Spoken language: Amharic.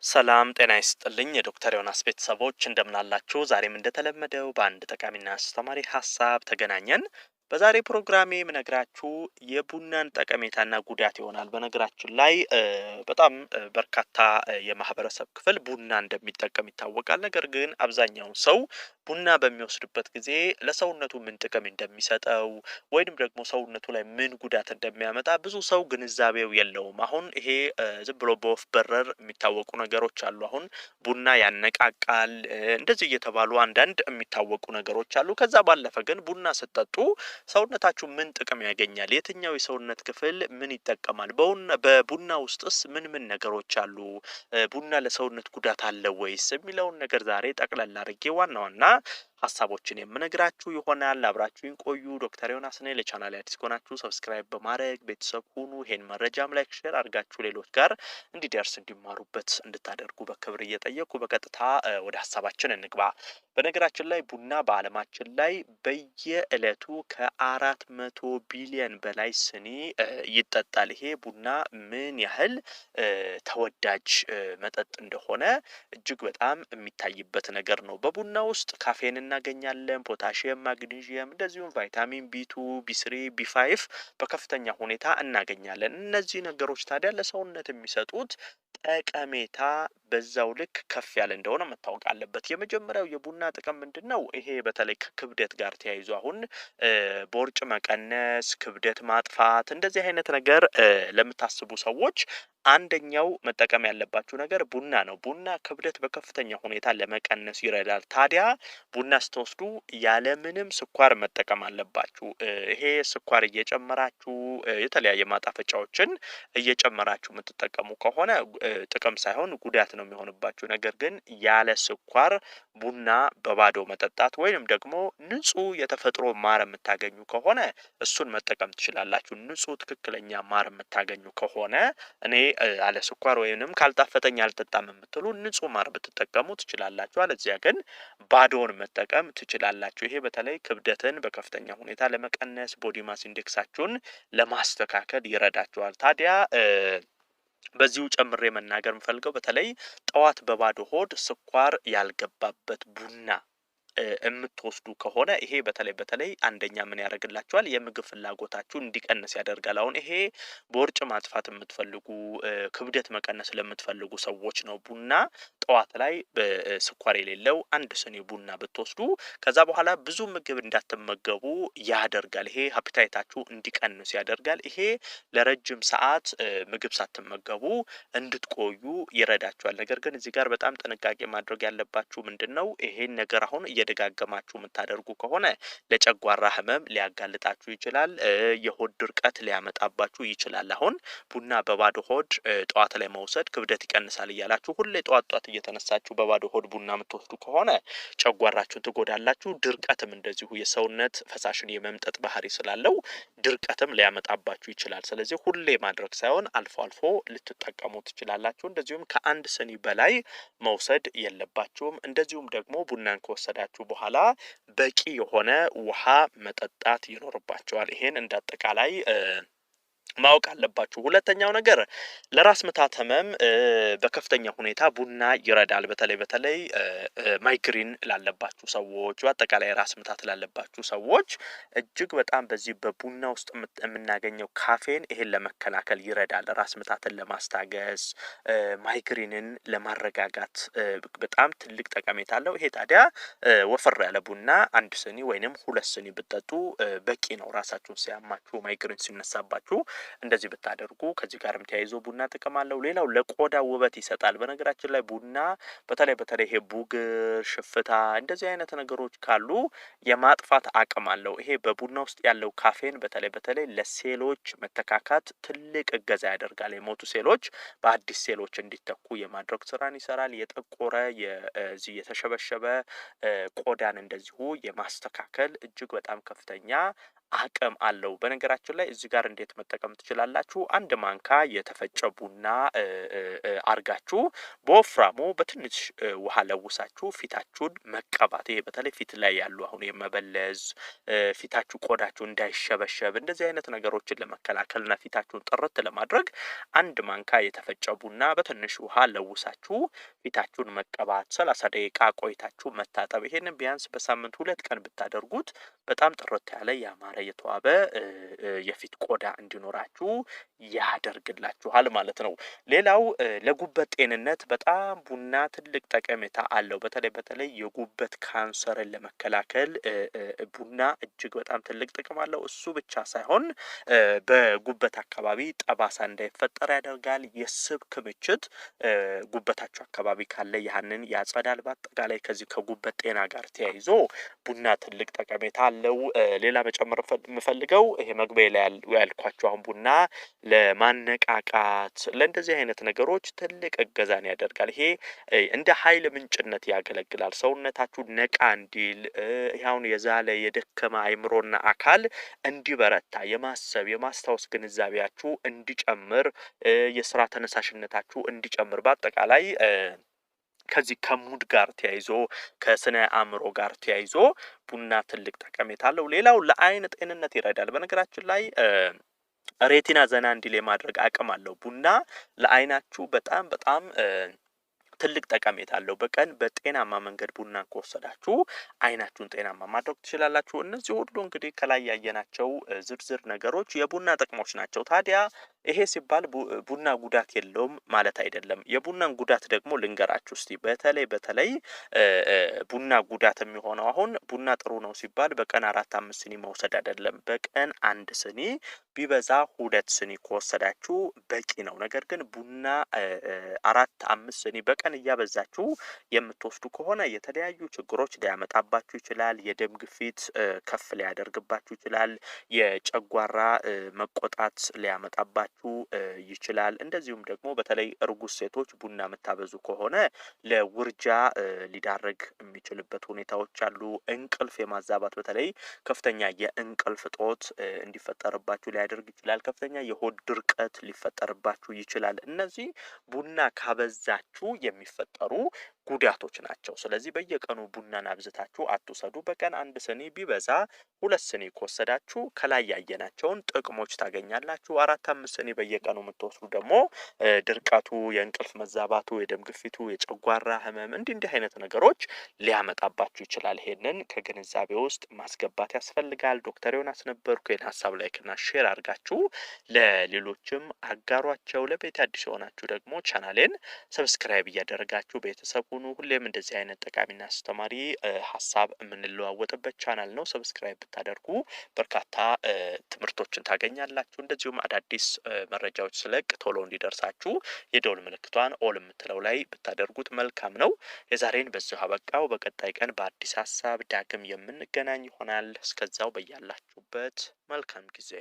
ሰላም ጤና ይስጥልኝ የዶክተር ዮናስ ቤተሰቦች እንደምን አላችሁ? ዛሬም እንደተለመደው በአንድ ጠቃሚና አስተማሪ ሀሳብ ተገናኘን። በዛሬ ፕሮግራሜ የምነግራችሁ የቡናን ጠቀሜታና ጉዳት ይሆናል። በነገራችን ላይ በጣም በርካታ የማህበረሰብ ክፍል ቡና እንደሚጠቀም ይታወቃል። ነገር ግን አብዛኛውን ሰው ቡና በሚወስድበት ጊዜ ለሰውነቱ ምን ጥቅም እንደሚሰጠው ወይንም ደግሞ ሰውነቱ ላይ ምን ጉዳት እንደሚያመጣ ብዙ ሰው ግንዛቤው የለውም። አሁን ይሄ ዝም ብሎ በወፍ በረር የሚታወቁ ነገሮች አሉ። አሁን ቡና ያነቃቃል እንደዚህ እየተባሉ አንዳንድ የሚታወቁ ነገሮች አሉ። ከዛ ባለፈ ግን ቡና ስትጠጡ ሰውነታችሁ ምን ጥቅም ያገኛል? የትኛው የሰውነት ክፍል ምን ይጠቀማል? በቡና ውስጥስ ምን ምን ነገሮች አሉ? ቡና ለሰውነት ጉዳት አለው ወይስ የሚለውን ነገር ዛሬ ጠቅለል አድርጌ ዋና ዋና ሀሳቦችን የምነግራችሁ ይሆናል። አብራችሁኝ ቆዩ። ዶክተር ዮናስ ነኝ። ለቻናሌ አዲስ ከሆናችሁ ሰብስክራይብ በማድረግ ቤተሰብ ሁኑ። ይሄን መረጃም ላይክ፣ ሼር አድርጋችሁ ሌሎች ጋር እንዲደርስ እንዲማሩበት እንድታደርጉ በክብር እየጠየቁ በቀጥታ ወደ ሀሳባችን እንግባ። በነገራችን ላይ ቡና በዓለማችን ላይ በየዕለቱ ከ400 ቢሊዮን በላይ ስኒ ይጠጣል። ይሄ ቡና ምን ያህል ተወዳጅ መጠጥ እንደሆነ እጅግ በጣም የሚታይበት ነገር ነው። በቡና ውስጥ ካፌን እናገኛለን፣ ፖታሽየም፣ ማግኒዥየም እንደዚሁም ቫይታሚን ቢ2፣ ቢ3፣ ቢ5 በከፍተኛ ሁኔታ እናገኛለን። እነዚህ ነገሮች ታዲያ ለሰውነት የሚሰጡት ጠቀሜታ በዛው ልክ ከፍ ያለ እንደሆነ መታወቅ አለበት። የመጀመሪያው የቡና ጥቅም ምንድን ነው? ይሄ በተለይ ከክብደት ጋር ተያይዞ አሁን ቦርጭ መቀነስ፣ ክብደት ማጥፋት እንደዚህ አይነት ነገር ለምታስቡ ሰዎች አንደኛው መጠቀም ያለባችሁ ነገር ቡና ነው። ቡና ክብደት በከፍተኛ ሁኔታ ለመቀነስ ይረዳል። ታዲያ ቡና ስትወስዱ ያለምንም ስኳር መጠቀም አለባችሁ። ይሄ ስኳር እየጨመራችሁ የተለያየ ማጣፈጫዎችን እየጨመራችሁ የምትጠቀሙ ከሆነ ጥቅም ሳይሆን ጉዳት ነው የሚሆንባችሁ። ነገር ግን ያለ ስኳር ቡና በባዶ መጠጣት ወይንም ደግሞ ንጹህ የተፈጥሮ ማር የምታገኙ ከሆነ እሱን መጠቀም ትችላላችሁ። ንጹህ ትክክለኛ ማር የምታገኙ ከሆነ እኔ አለ ስኳር ወይንም ካልጣፈጠኝ አልጠጣም የምትሉ ንጹህ ማር ብትጠቀሙ ትችላላችሁ። አለዚያ ግን ባዶውን መጠቀም ትችላላችሁ። ይሄ በተለይ ክብደትን በከፍተኛ ሁኔታ ለመቀነስ ቦዲ ማስ ኢንዴክሳችሁን ለማስተካከል ይረዳችኋል። ታዲያ በዚሁ ጨምሬ መናገር የምፈልገው በተለይ ጠዋት በባዶ ሆድ ስኳር ያልገባበት ቡና የምትወስዱ ከሆነ ይሄ በተለይ አንደኛ ምን ያደርግላችኋል? የምግብ ፍላጎታችሁ እንዲቀንስ ያደርጋል። አሁን ይሄ ቦርጭ ማጥፋት የምትፈልጉ ክብደት መቀነስ ለምትፈልጉ ሰዎች ነው። ቡና ጠዋት ላይ በስኳር የሌለው አንድ ስኒ ቡና ብትወስዱ ከዛ በኋላ ብዙ ምግብ እንዳትመገቡ ያደርጋል። ይሄ ሀፒታይታችሁ እንዲቀንስ ያደርጋል። ይሄ ለረጅም ሰዓት ምግብ ሳትመገቡ እንድትቆዩ ይረዳችኋል። ነገር ግን እዚህ ጋር በጣም ጥንቃቄ ማድረግ ያለባችሁ ምንድን ነው? ይሄን ነገር አሁን እየደጋገማችሁ የምታደርጉ ከሆነ ለጨጓራ ህመም ሊያጋልጣችሁ ይችላል። የሆድ ድርቀት ሊያመጣባችሁ ይችላል። አሁን ቡና በባዶ ሆድ ጠዋት ላይ መውሰድ ክብደት ይቀንሳል እያላችሁ ሁሌ ጠዋት እየተነሳችሁ በባዶ ሆድ ቡና የምትወስዱ ከሆነ ጨጓራችሁን ትጎዳላችሁ። ድርቀትም እንደዚሁ የሰውነት ፈሳሽን የመምጠጥ ባህሪ ስላለው ድርቀትም ሊያመጣባችሁ ይችላል። ስለዚህ ሁሌ ማድረግ ሳይሆን አልፎ አልፎ ልትጠቀሙ ትችላላችሁ። እንደዚሁም ከአንድ ስኒ በላይ መውሰድ የለባችሁም። እንደዚሁም ደግሞ ቡናን ከወሰዳችሁ በኋላ በቂ የሆነ ውሃ መጠጣት ይኖርባቸዋል። ይሄን እንዳጠቃላይ ማወቅ አለባችሁ። ሁለተኛው ነገር ለራስ ምታት ህመም በከፍተኛ ሁኔታ ቡና ይረዳል። በተለይ ማይግሪን ላለባችሁ ሰዎች በአጠቃላይ ራስ ምታት ላለባችሁ ሰዎች እጅግ በጣም በዚህ በቡና ውስጥ የምናገኘው ካፌን ይሄን ለመከላከል ይረዳል። ራስ ምታትን ለማስታገስ ማይግሪንን ለማረጋጋት በጣም ትልቅ ጠቀሜታ አለው። ይሄ ታዲያ ወፈር ያለ ቡና አንድ ስኒ ወይንም ሁለት ስኒ ብትጠጡ በቂ ነው። ራሳችሁን ሲያማችሁ ማይግሪን ሲነሳባችሁ እንደዚህ ብታደርጉ ከዚህ ጋርም ተያይዞ ቡና ጥቅም አለው። ሌላው ለቆዳ ውበት ይሰጣል። በነገራችን ላይ ቡና በተለይ ይሄ ቡግር፣ ሽፍታ እንደዚህ አይነት ነገሮች ካሉ የማጥፋት አቅም አለው። ይሄ በቡና ውስጥ ያለው ካፌን በተለይ ለሴሎች መተካካት ትልቅ እገዛ ያደርጋል። የሞቱ ሴሎች በአዲስ ሴሎች እንዲተኩ የማድረግ ስራን ይሰራል። የጠቆረ የተሸበሸበ ቆዳን እንደዚሁ የማስተካከል እጅግ በጣም ከፍተኛ አቅም አለው። በነገራችን ላይ እዚህ ጋር እንዴት መጠቀም ትችላላችሁ? አንድ ማንካ የተፈጨ ቡና አርጋችሁ በወፍራሙ በትንሽ ውሃ ለውሳችሁ ፊታችሁን መቀባት። ይሄ በተለይ ፊት ላይ ያሉ አሁን የመበለዝ ፊታችሁ ቆዳችሁ እንዳይሸበሸብ እንደዚህ አይነት ነገሮችን ለመከላከልና ፊታችሁን ጥርት ለማድረግ አንድ ማንካ የተፈጨ ቡና በትንሽ ውሃ ለውሳችሁ ፊታችሁን መቀባት፣ 30 ደቂቃ ቆይታችሁ መታጠብ። ይሄንን ቢያንስ በሳምንት 2 ቀን ብታደርጉት በጣም ጥርት ያለ ያማረ የተዋበ የፊት ቆዳ እንዲኖራችሁ ያደርግላችኋል ማለት ነው። ሌላው ለጉበት ጤንነት በጣም ቡና ትልቅ ጠቀሜታ አለው። በተለይ የጉበት ካንሰርን ለመከላከል ቡና እጅግ በጣም ትልቅ ጥቅም አለው። እሱ ብቻ ሳይሆን በጉበት አካባቢ ጠባሳ እንዳይፈጠር ያደርጋል። የስብ ክምችት ጉበታችሁ አካባቢ ካለ ያንን ያጸዳል። በአጠቃላይ ከዚህ ከጉበት ጤና ጋር ተያይዞ ቡና ትልቅ ጠቀሜታ አለው። ሌላ መጨመር የምፈልገው ይሄ መግቢያ ላይ ያልኳችሁ አሁን ቡና ለማነቃቃት ለእንደዚህ አይነት ነገሮች ትልቅ እገዛን ያደርጋል። ይሄ እንደ ኃይል ምንጭነት ያገለግላል። ሰውነታችሁ ነቃ እንዲል ያውን የዛለ የደከመ አይምሮና አካል እንዲበረታ የማሰብ የማስታወስ ግንዛቤያችሁ እንዲጨምር የስራ ተነሳሽነታችሁ እንዲጨምር በአጠቃላይ ከዚህ ከሙድ ጋር ተያይዞ ከስነ አእምሮ ጋር ተያይዞ ቡና ትልቅ ጠቀሜታ አለው። ሌላው ለአይን ጤንነት ይረዳል። በነገራችን ላይ ሬቲና ዘና እንዲል የማድረግ አቅም አለው። ቡና ለአይናችሁ በጣም ትልቅ ጠቀሜታ አለው። በቀን በጤናማ መንገድ ቡና ከወሰዳችሁ አይናችሁን ጤናማ ማድረግ ትችላላችሁ። እነዚህ ሁሉ እንግዲህ ከላይ ያየናቸው ዝርዝር ነገሮች የቡና ጥቅሞች ናቸው። ታዲያ ይሄ ሲባል ቡና ጉዳት የለውም ማለት አይደለም። የቡናን ጉዳት ደግሞ ልንገራችሁ እስቲ። በተለይ ቡና ጉዳት የሚሆነው አሁን ቡና ጥሩ ነው ሲባል በቀን 4-5 ስኒ መውሰድ አይደለም። በቀን 1 ስኒ ቢበዛ 2 ስኒ ከወሰዳችሁ በቂ ነው። ነገር ግን ቡና 4-5 ስኒ በቀን እያበዛችሁ የምትወስዱ ከሆነ የተለያዩ ችግሮች ሊያመጣባችሁ ይችላል። የደም ግፊት ከፍ ሊያደርግባችሁ ይችላል። የጨጓራ መቆጣት ሊያመጣባችሁ ይችላል። እንደዚሁም ደግሞ በተለይ እርጉዝ ሴቶች ቡና የምታበዙ ከሆነ ለውርጃ ሊዳረግ የሚችልበት ሁኔታዎች አሉ። እንቅልፍ የማዛባት በተለይ ከፍተኛ የእንቅልፍ እጦት እንዲፈጠርባችሁ ሊያደርግ ይችላል። ከፍተኛ የሆድ ድርቀት ሊፈጠርባችሁ ይችላል። እነዚህ ቡና ካበዛችሁ የሚፈጠሩ ጉዳቶች ናቸው። ስለዚህ በየቀኑ ቡናን አብዝታችሁ አትውሰዱ። በቀን 1 ስኒ ቢበዛ 2 ስኒ ከወሰዳችሁ ከላይ ያየናቸውን ጥቅሞች ታገኛላችሁ። 4-5 ስኒ በየቀኑ የምትወስዱ ደግሞ ድርቀቱ፣ የእንቅልፍ መዛባቱ፣ የደም ግፊቱ፣ የጨጓራ ህመም እንዲህ አይነት ነገሮች ሊያመጣባችሁ ይችላል። ይሄንን ከግንዛቤ ውስጥ ማስገባት ያስፈልጋል። ዶክተር ዮናስ ነበርኩ። ይህን ሀሳብ ላይክና ሼር አድርጋችሁ ለሌሎችም አጋሯቸው። ለቤት አዲስ የሆናችሁ ደግሞ ቻናሌን ሰብስክራይብ እያደረጋችሁ ቤተሰብ ሁኑ። ሁሌም እንደዚህ አይነት ጠቃሚና አስተማሪ ሀሳብ የምንለዋወጥበት ቻናል ነው። ሰብስክራይብ ብታደርጉ በርካታ ትምህርቶችን ታገኛላችሁ። እንደዚሁም አዳዲስ መረጃዎች ስለቅ ቶሎ እንዲደርሳችሁ የደውል ምልክቷን ኦል የምትለው ላይ ብታደርጉት መልካም ነው። የዛሬን በዚሁ አበቃው። በቀጣይ ቀን በአዲስ ሀሳብ ዳግም የምንገናኝ ይሆናል። እስከዛው በያላችሁበት መልካም ጊዜ